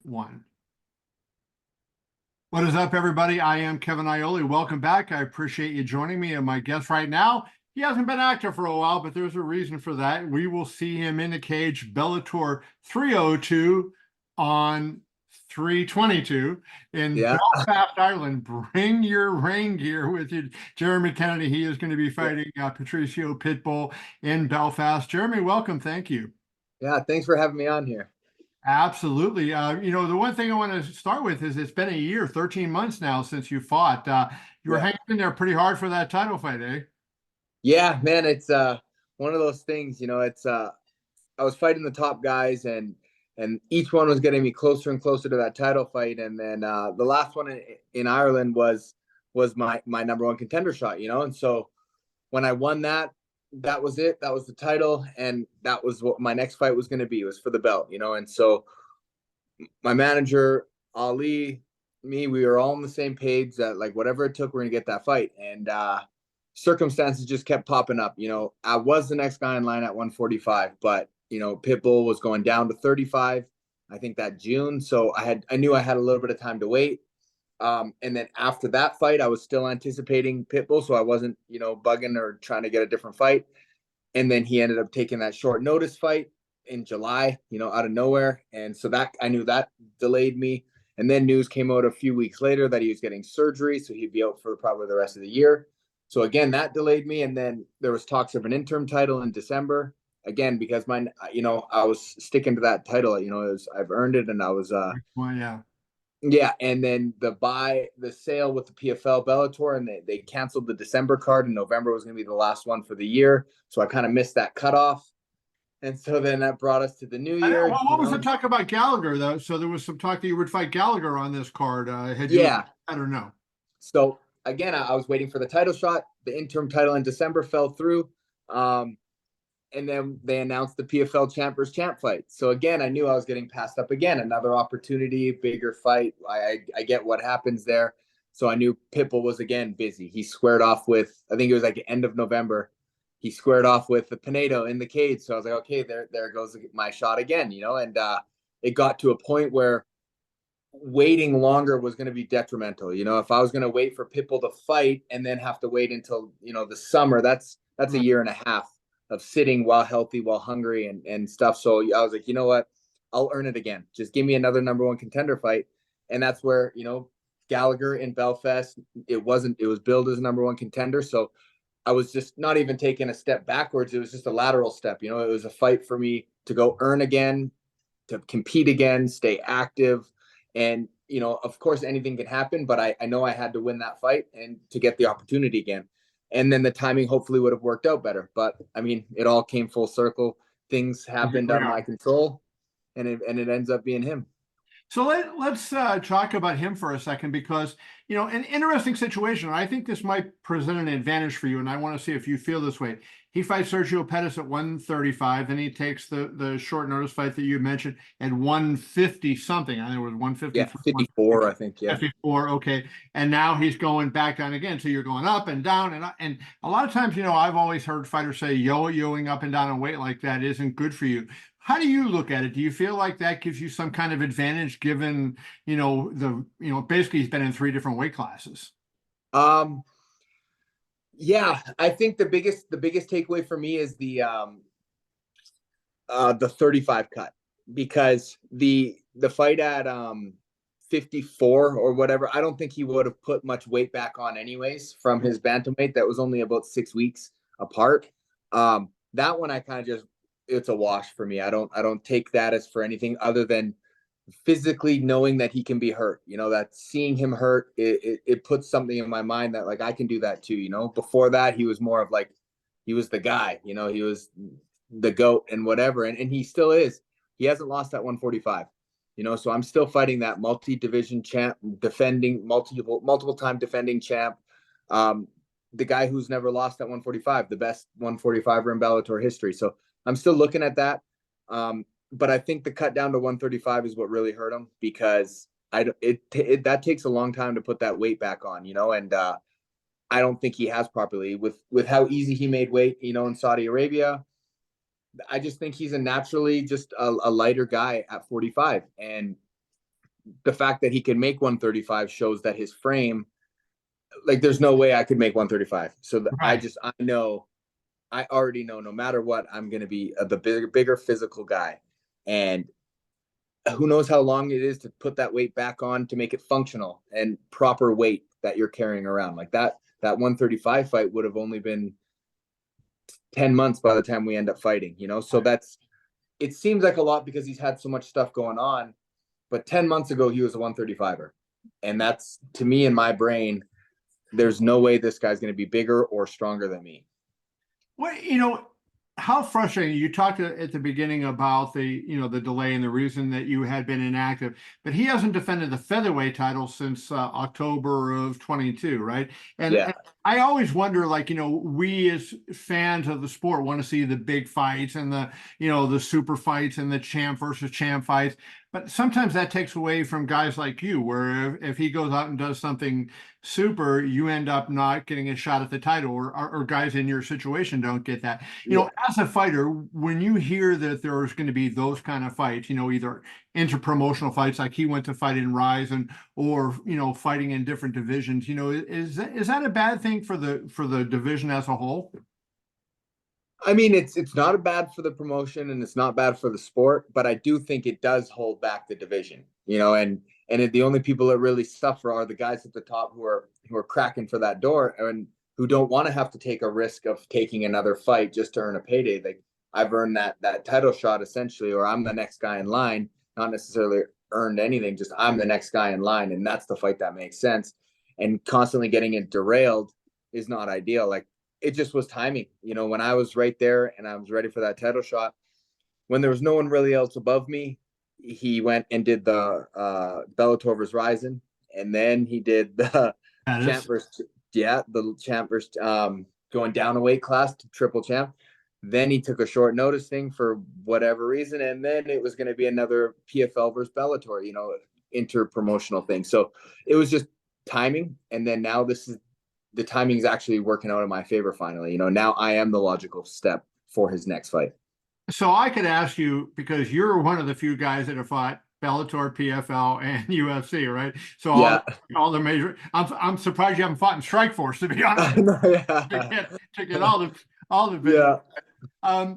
One. What is up, everybody? I am Kevin Iole. Welcome back. I appreciate you joining me. And my guest right now, he hasn't been active for a while, but there's a reason for that. We will see him in the cage, Bellator 302 on 322 in Yeah. Belfast, Ireland. Bring your rain gear with you. Jeremy Kennedy, he is going to be fighting Patricio Pitbull in Belfast. Jeremy, welcome. Thank you. Yeah. Thanks for having me on here. Absolutely. The one thing I want to start with is it's been a year, 13 months now since you fought. You were Yeah. hanging in there pretty hard for that title fight, eh? Yeah, man, it's one of those things, it's I was fighting the top guys and each one was getting me closer and closer to that title fight. And then the last one in Ireland was my number one contender shot, and so when I won that, that was it. That was the title, and that was what my next fight was going to be. It was for the belt, and so my manager, Ali, me, we were all on the same page that like whatever it took, we're gonna get that fight. And circumstances just kept popping up. I was the next guy in line at 145, but Pitbull was going down to 35, I think that June. So I knew I had a little bit of time to wait. And then after that fight, I was still anticipating Pitbull, so I wasn't, bugging or trying to get a different fight. And then he ended up taking that short notice fight in July, out of nowhere. And so that I knew that delayed me. And then news came out a few weeks later that he was getting surgery, so he'd be out for probably the rest of the year. So again, that delayed me. And then there was talks of an interim title in December. Again, because I was sticking to that title. I've earned it, and I was Well, yeah. yeah. And then the sale with the PFL Bellator, and they canceled the December card, and November was going to be the last one for the year. So I kind of missed that cutoff. And so then that brought us to the new year. Well, what was the talk about Gallagher, though? So there was some talk that you would fight Gallagher on this card. Had you, Yeah. I don't know. So again, I was waiting for the title shot. The interim title in December fell through. And then they announced the PFL champ versus champ fight. So again, I knew I was getting passed up again. Another opportunity, bigger fight. I get what happens there. So I knew Pitbull was again busy. He squared off with, I think it was like the end of November. He squared off with the Pinedo in the cage. So I was like, okay, there goes my shot again, and it got to a point where waiting longer was going to be detrimental. If I was going to wait for Pitbull to fight and then have to wait until, the summer, that's a year and a half of sitting while healthy, while hungry and stuff. So I was like, you know what? I'll earn it again. Just give me another number one contender fight. And that's where, Gallagher in Belfast, it was billed as a number one contender. So I was just not even taking a step backwards. It was just a lateral step. It was a fight for me to go earn again, to compete again, stay active. And, of course, anything can happen, but I know I had to win that fight and to get the opportunity again. And then the timing hopefully would have worked out better. But, I mean, it all came full circle. Things happened out of my control, and it ends up being him. So let's talk about him for a second, because, an interesting situation. I think this might present an advantage for you, and I want to see if you feel this way. He fights Sergio Pettis at 135, then he takes the short notice fight that you mentioned at 150 something. I think it was 150. Yeah, 54, I think. Yeah. 54, okay. And now he's going back down again. So you're going up and down. And a lot of times, I've always heard fighters say yo-yoing up and down in weight like that isn't good for you. How do you look at it? Do you feel like that gives you some kind of advantage given, basically he's been in 3 different weight classes? Yeah, I think the biggest takeaway for me is the 35 cut, because the fight at 54 or whatever, I don't think he would have put much weight back on anyways from his bantamweight. That was only about 6 weeks apart. That one I kind of just, it's a wash for me. I don't take that as for anything other than physically knowing that he can be hurt. That seeing him hurt, it puts something in my mind that like I can do that too. Before that, he was more of like, he was the guy. He was the GOAT and whatever, and he still is. He hasn't lost at 145. So I'm still fighting that multi-division champ, defending multiple time defending champ. The guy who's never lost at 145, the best 145er in Bellator history. So I'm still looking at that. But I think the cut down to 135 is what really hurt him, because that takes a long time to put that weight back on, and I don't think he has properly with how easy he made weight, in Saudi Arabia. I just think he's a naturally just a lighter guy at 45. And the fact that he can make 135 shows that his frame, like there's no way I could make 135. So Right. I already know no matter what, I'm going to be the bigger physical guy. And who knows how long it is to put that weight back on to make it functional and proper weight that you're carrying around. Like that 135 fight would have only been 10 months by the time we end up fighting, you know? So it seems like a lot because he's had so much stuff going on, but 10 months ago, he was a 135er. And that's, to me, in my brain, there's no way this guy's going to be bigger or stronger than me. Well, how frustrating. You talked at the beginning about the delay and the reason that you had been inactive, but he hasn't defended the featherweight title since October of 22, right? Yeah. And I always wonder, like, we as fans of the sport want to see the big fights and the super fights and the champ versus champ fights. But sometimes that takes away from guys like you, where if he goes out and does something super, you end up not getting a shot at the title, or guys in your situation don't get that. As a fighter, when you hear that there's going to be those kind of fights, either interpromotional fights like he went to fight in Rise, or fighting in different divisions, is that a bad thing for the division as a whole? I mean, it's not bad for the promotion and it's not bad for the sport, but I do think it does hold back the division, and the only people that really suffer are the guys at the top who are cracking for that door and who don't want to have to take a risk of taking another fight just to earn a payday. Like, I've earned that title shot essentially, or I'm the next guy in line, not necessarily earned anything, just I'm the next guy in line, and that's the fight that makes sense. And constantly getting it derailed is not ideal. Like, it just was timing. When I was right there and I was ready for that title shot, when there was no one really else above me, he went and did the Bellator vs. Ryzen, and then he did the champ versus going down a weight class to triple champ. Then he took a short notice thing for whatever reason, and then it was going to be another PFL versus Bellator, inter-promotional thing. So it was just timing, and then now the timing is actually working out in my favor finally. Now I am the logical step for his next fight. So I could ask you, because you're one of the few guys that have fought Bellator, PFL, and UFC, right? So Yeah. all the major. I'm surprised you haven't fought in Strikeforce, to be honest. Yeah. to get all the Yeah.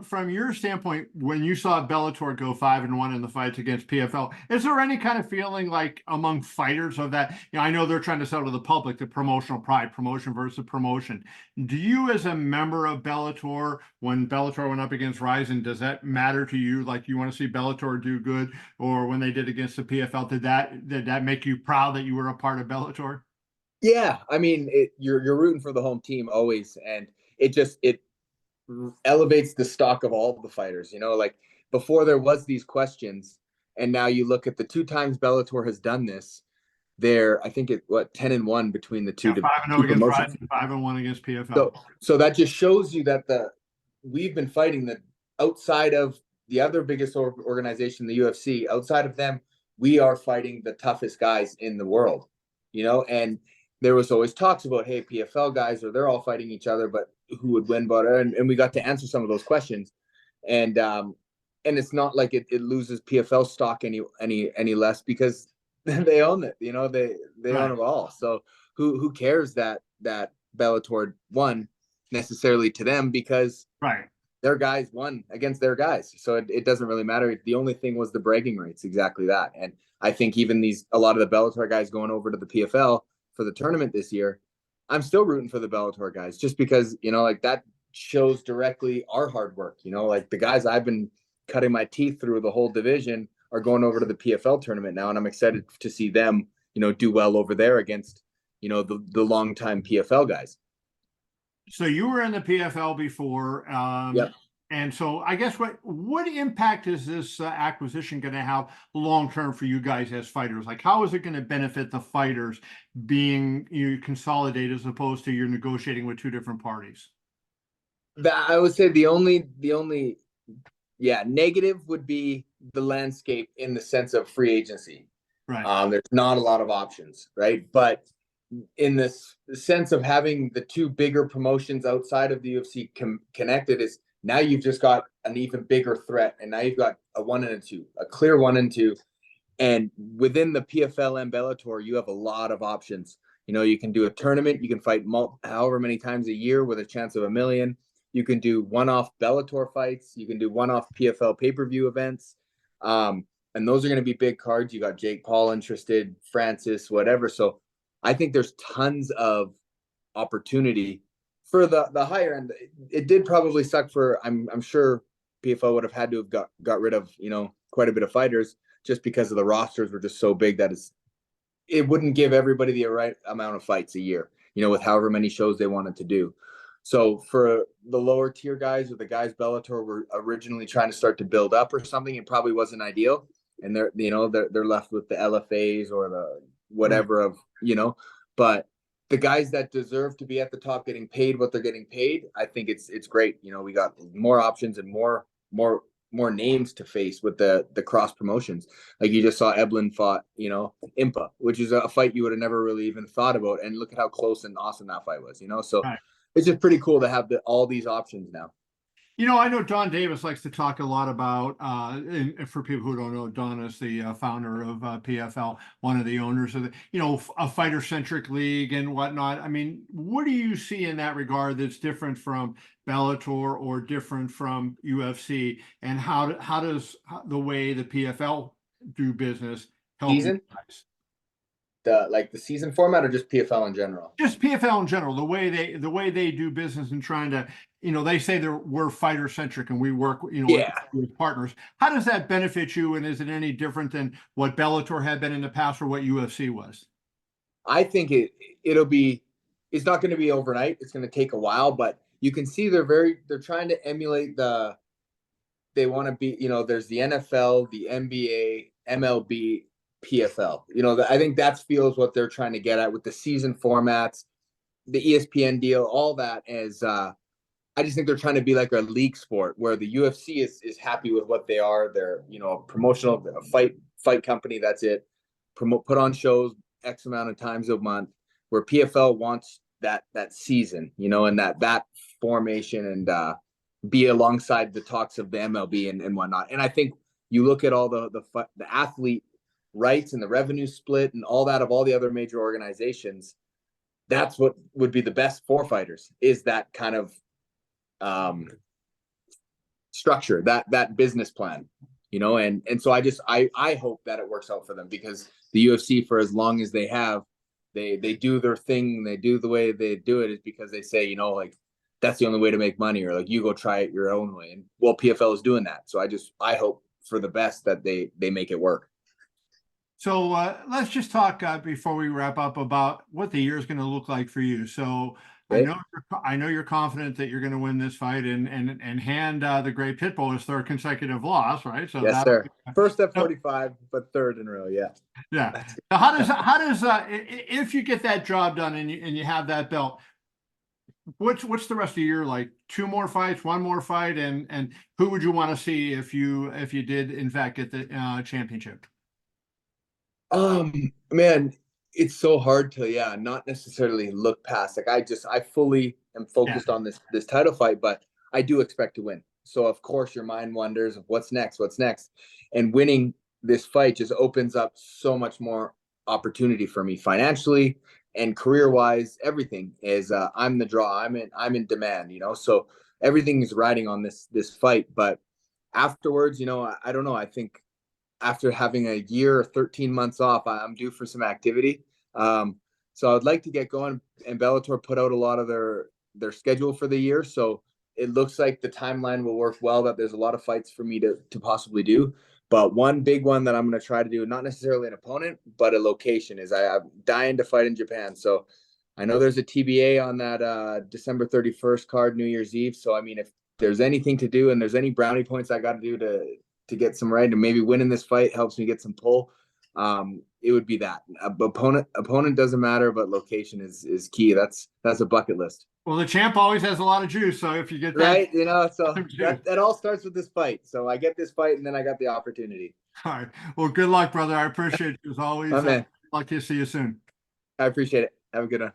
From your standpoint, when you saw Bellator go 5-1 in the fights against PFL, is there any kind of feeling like among fighters of that? I know they're trying to sell to the public the promotional pride, promotion versus promotion. Do you, as a member of Bellator, when Bellator went up against Ryzen, does that matter to you? Like, you want to see Bellator do good, or when they did against the PFL, did that make you proud that you were a part of Bellator? Yeah, I mean, you're rooting for the home team always, and it elevates the stock of all the fighters. Like, before there was these questions, and now you look at the 2 times Bellator has done this. I think 10-1 between the two. Yeah, 5-0 against Ryzen, 5-1 against PFL. So that just shows you that we've been fighting that outside of the other biggest organization, the UFC. Outside of them, we are fighting the toughest guys in the world. And there was always talks about, hey, PFL guys, or they're all fighting each other, but who would win? And we got to answer some of those questions. And it's not like it loses PFL stock any less, because they own it. They own it all. So who cares that Bellator won necessarily to them, because their guys won against their guys. So it doesn't really matter. The only thing was the bragging rights, exactly that. And I think even a lot of the Bellator guys going over to the PFL for the tournament this year, I'm still rooting for the Bellator guys, just because, like, that shows directly our hard work. Like, the guys I've been cutting my teeth through the whole division are going over to the PFL tournament now, and I'm excited to see them, do well over there against, the longtime PFL guys. So you were in the PFL before. Yep. And so I guess what impact is this acquisition going to have long-term for you guys as fighters? Like, how is it going to benefit the fighters being consolidated, as opposed to you're negotiating with 2 different parties? I would say the only negative would be the landscape, in the sense of free agency. Right. There's not a lot of options, right? But in this sense of having the 2 bigger promotions outside of the UFC connected, is now you've just got an even bigger threat, and now you've got a 1 and a 2, a clear 1 and 2, And within the PFL and Bellator, you have a lot of options. You know, you can do a tournament, you can fight however many times a year with a chance of $1 million. You can do one-off Bellator fights. You can do one-off PFL pay-per-view events. And those are going to be big cards. You got Jake Paul interested, Francis, whatever. So I think there's tons of opportunity for the higher end. It did probably suck for, I'm sure PFL would have had to have got rid of, you know, quite a bit of fighters just because of the rosters were just so big that it wouldn't give everybody the right amount of fights a year, you know, with however many shows they wanted to do. So for the lower tier guys or the guys Bellator were originally trying to start to build up or something, it probably wasn't ideal. And they're, you know, they're left with the LFAs or the whatever of, you know, but the guys that deserve to be at the top getting paid what they're getting paid, I think it's great. You know, we got more options and more names to face with the cross promotions. Like you just saw Eblin fought, you know, Impa, which is a fight you would have never really even thought about. And look at how close and awesome that fight was, you know? So Right. It's just pretty cool to have all these options now. You know, I know Don Davis likes to talk a lot about, and for people who don't know, Don is the founder of PFL, one of the owners of the, you know, a fighter-centric league and whatnot. I mean, what do you see in that regard that's different from Bellator or different from UFC? And how does the way the PFL do business help you Season, guys? the season format or just PFL in general? Just PFL in general, the way they do business and trying to, you know, they say we're fighter centric and we work, you know, Yeah. with partners. How does that benefit you? And is it any different than what Bellator had been in the past or what UFC was? I think it's not going to be overnight. It's going to take a while, but you can see they're trying to emulate they want to be, you know, there's the NFL, the NBA, MLB, PFL. You know, I think that feels what they're trying to get at with the season formats, the ESPN deal, all that is I just think they're trying to be like a league sport where the UFC is happy with what they are. They're, you know, a promotional fight company. That's it. Put on shows X amount of times a month, where PFL wants that season, you know, and that formation and be alongside the talks of the MLB and whatnot. And I think you look at all the athlete rights and the revenue split and all that of all the other major organizations. That's what would be the best for fighters, is that kind of structure, that business plan, you know. And so I hope that it works out for them, because the UFC, for as long as they have, they do their thing, they do the way they do it, is because they say, you know, like that's the only way to make money, or like you go try it your own way. And well, PFL is doing that. So I hope for the best that they make it work. So let's just talk before we wrap up about what the year is going to look like for you. So Right? I know you're confident that you're going to win this fight and hand the great Pitbull his third consecutive loss, right? So Yes, sir. First at 45, but third in a row. Yeah. yeah. So how does if you get that job done and you have that belt, what's the rest of the year like? Two more fights, one more fight, and who would you want to see if you did in fact get the championship? Man, it's so hard to, not necessarily look past. Like I fully am Yeah. focused on this title fight, but I do expect to win. So of course your mind wonders of what's next, and winning this fight just opens up so much more opportunity for me financially and career wise. Everything is I'm the draw. I'm in demand, you know. So everything is riding on this fight. But afterwards, you know, I don't know. I think after having a year or 13 months off, I'm due for some activity. So I'd like to get going. And Bellator put out a lot of their schedule for the year, so it looks like the timeline will work well. That there's a lot of fights for me to possibly do. But one big one that I'm going to try to do, not necessarily an opponent, but a location, is I'm dying to fight in Japan. So I know there's a TBA on that December 31st card, New Year's Eve. So I mean, if there's anything to do and there's any brownie points I got to do to get some right, and maybe winning this fight helps me get some pull, it would be that. Opponent doesn't matter, but location is key. That's a bucket list. Well, the champ always has a lot of juice, so if you get that, Right, you know, so that all starts with this fight. So I get this fight, and then I got the opportunity. all right. Well, good luck, brother. I appreciate you as always. My man, Like to see you soon. I appreciate it. Have a good one.